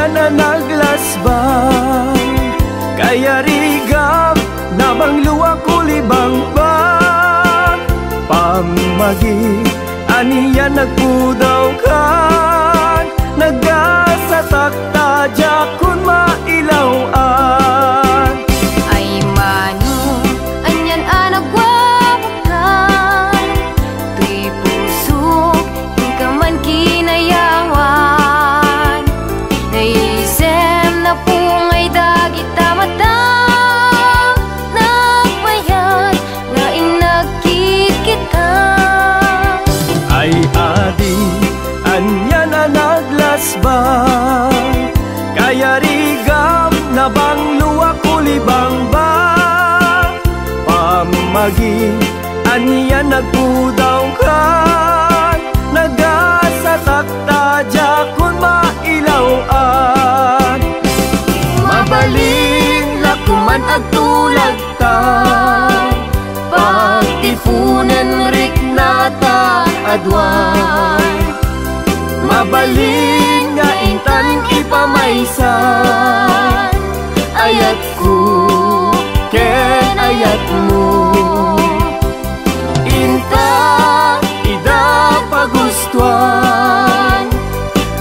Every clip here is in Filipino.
na naglasbang, kaya rigam nabang luwa kulibang ba pamagi aniya nagpudaw kan nagasatakta jakun mailawan. Ay mano anyan anagwawakan, tuy pusok ka man kinayawan, naisem na pungay dagit tamatang nagbayad nga inagkit kita. Ay adi anya na naglasbang, kaya rigam na bang luwa kulibang ba pamagi anya nagpudaw kan nagasatakta jakun mailawan. Mabalin lakuman agtulag ta, pagtipunan rik nata adwan. Mabalin nga intan ipamaysan, ayat ko ken ayat mo. Inta ida pagustuhan,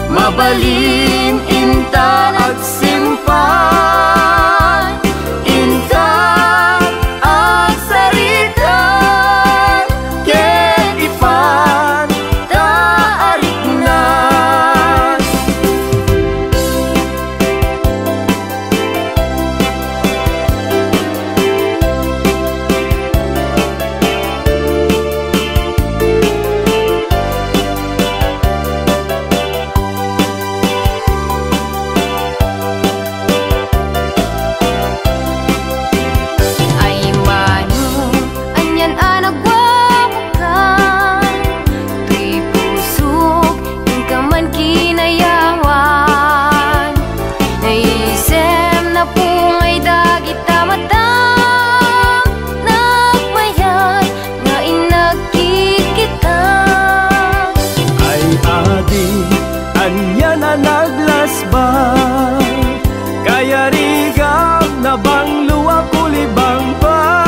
mabalin inta agsimpan, inta agsaritan, ken ipan taarik na. Ay mano anyan anagwawakan, tuy pusok ka man kinayawan, naisem na pungay dagit tamatang nagbayad nga inagkit kita. Ay adi anya na naglasbang, kaya rigam na bang luwa kulibang ba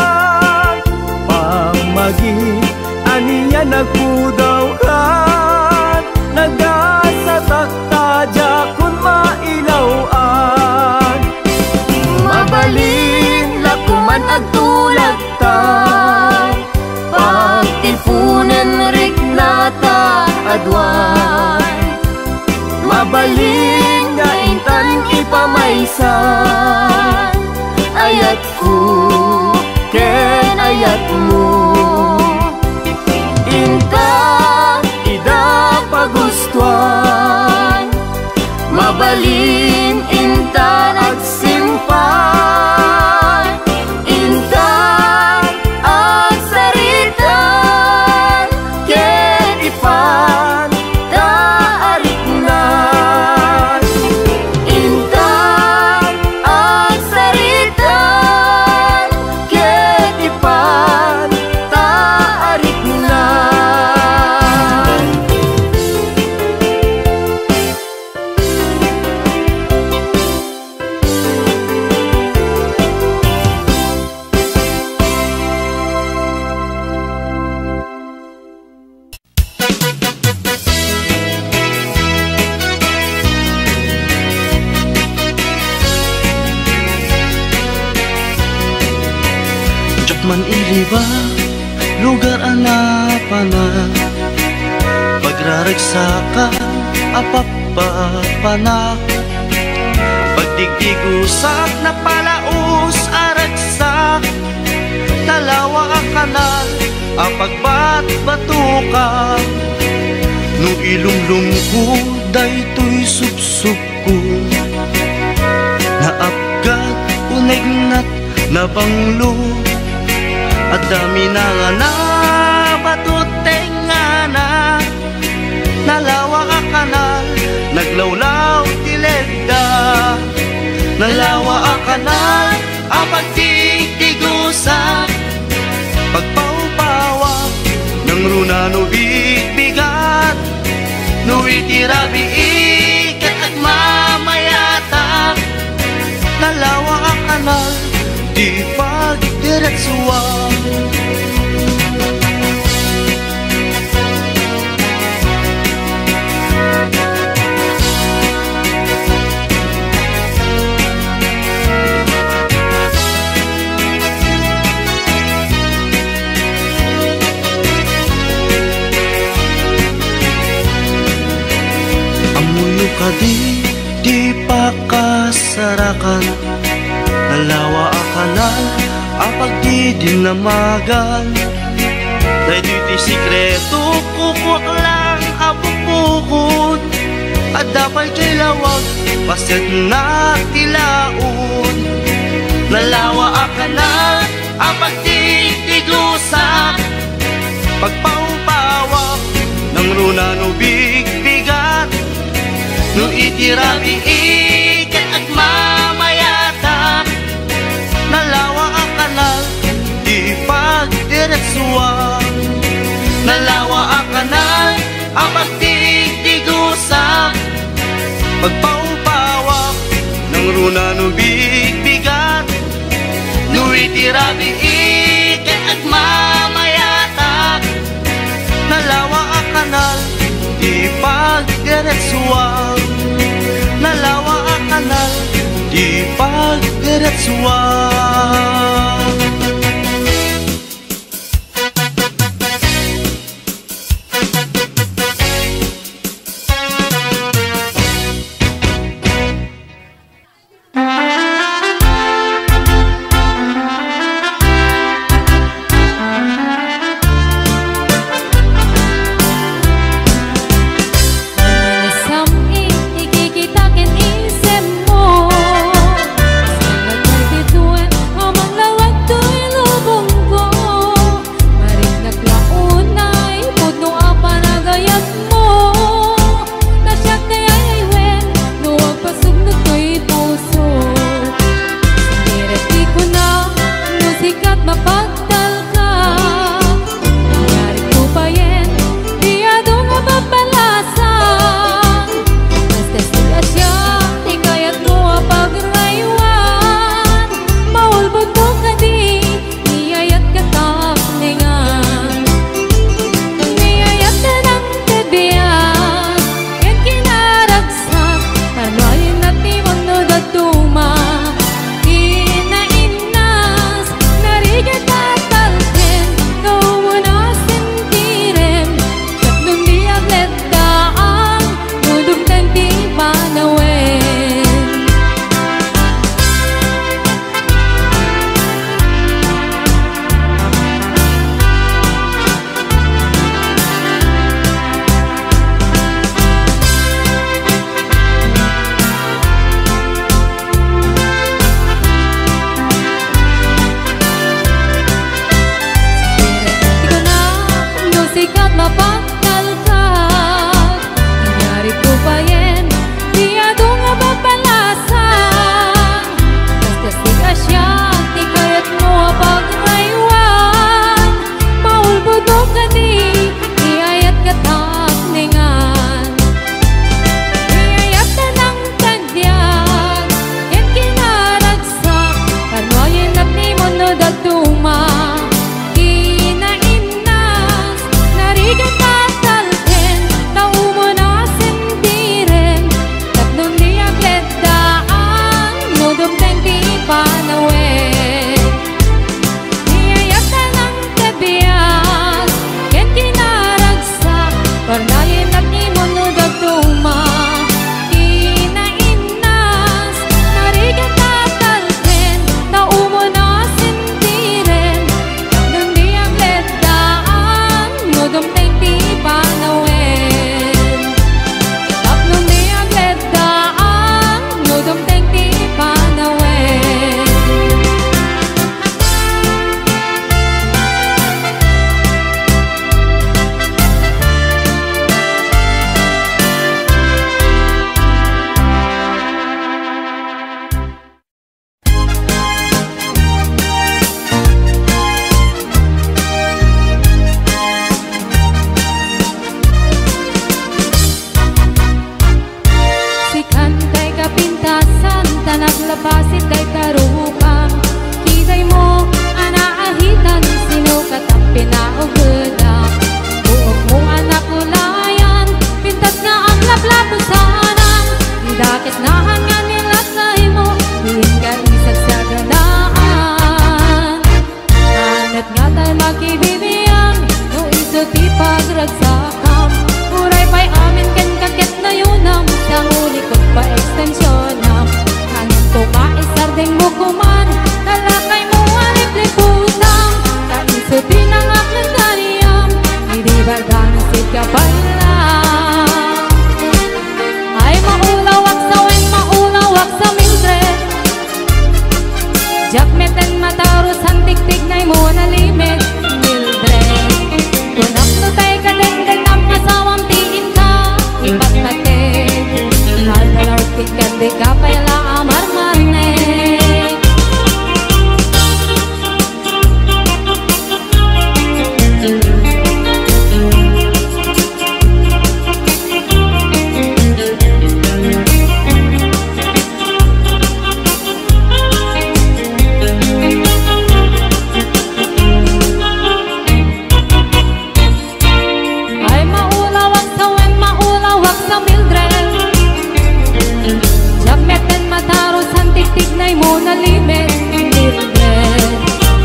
pamagi aniya nagpudaw kan nagasatakta jakun mailawan. Mabalin lakuman agtulag ta, pagtipunan rik nata adwan. Mabalin nga intan ipamaysan, ayat ko ken ayat mo. Inta ida pagustuhan, mabalin inta agsimpan, inta agsaritan, ken ipan taarik na. Inta agsaritan, ken ipan taarik na. Man iliba lugar anapana, pagraragsakan apapapana, pagdigdigusak na palaus aragsak, talawa kanal apagbat-batukan, no ilumlum ko daytoy subsub ko, naapgat unegnat na banglo, at dami na nga na batuteng nga na, nalawa ka kanal naglawlaw tilegda, nalawa ka kanal apagtigtigusa, pagpaupawa ng runa no bigbigat, no itirabi ikat at mamaya di pagdiretsuan. Amuyo ka di pakasarakan, nalawa akanan apag di dinamagan. Dahil dito'y sikreto kukwak lang apupukod, at dapat kay lawag paset na tilaon. Nalawa akanan apag di tiglusak, pagpaupawak ng runano bigbigat, no itirabi ikat at mamayata. Nalawa ang kanal di pagdiretsuan, nalawa ang kanal ang pagtigtigusak, pagpaupawak ng runano bigbigat, no itirabi ikat at mamayata. Nalawa ang kanal di pagdiretsuan, nalawa ang kanal di pagdiretsuan. Labasit ay tarupang kita Amahan nga nila kayo mo, diin ka isag sa ganaan. Anat nga tayo makibibiyang, no iso ti pagragsakam. Uray pa'y amin kan kakit na yunam, sa ulikot pa ekstensyonan. Kanin tumaisar ding mo kuman, talakay mo alip-liputang. Sa iso ti nangak ng dariyam, hindi ba ganasit ka pa ilang. Ay maulawak sa wen, maulawak sa Mildred. Jakmeten mataros ang tiktik na'y mo na limit, Mildred. Kunak no tay ka dengdeng ang asawang tiin ka, ipat natin. Haldalarot kitkan di ka pala amar-marne. Tignay mo na limit, Mildred.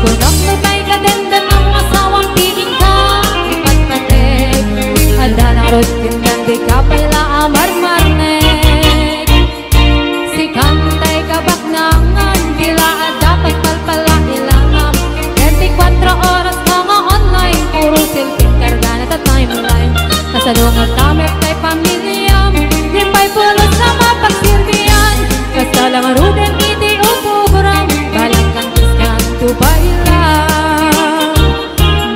Kunak no tay ka denden ang asawang tiin ka, ipat-patek. Handa na rod kindan di ka pala amar-marnek. Si kantay ka baknangan, bila dapat palpala ilangam. 24 oras ka nga online, puro silking karga na ta timeline. Kasalungan tamit kay pamilyam, di pa'y pulos sa mapagsilbihan. Kasalang ruden iti upuguram, balang kantis kanto bailang.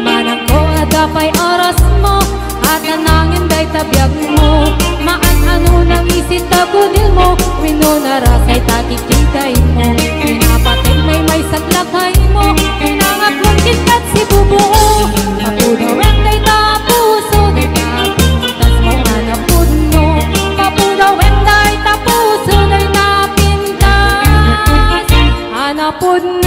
Manang ko adapay oras mo, at anangin day tabiyag mo. Maan-ano nang isit tagudil mo, wino na rasay takikitay mo. Pinapatay may saglakay mo, pinangap mong kitkat si bubuo. Mapudawen day tapuso, day kapintas mo anapud mo. Mapudawen day tapuso, day napintas anapud mo.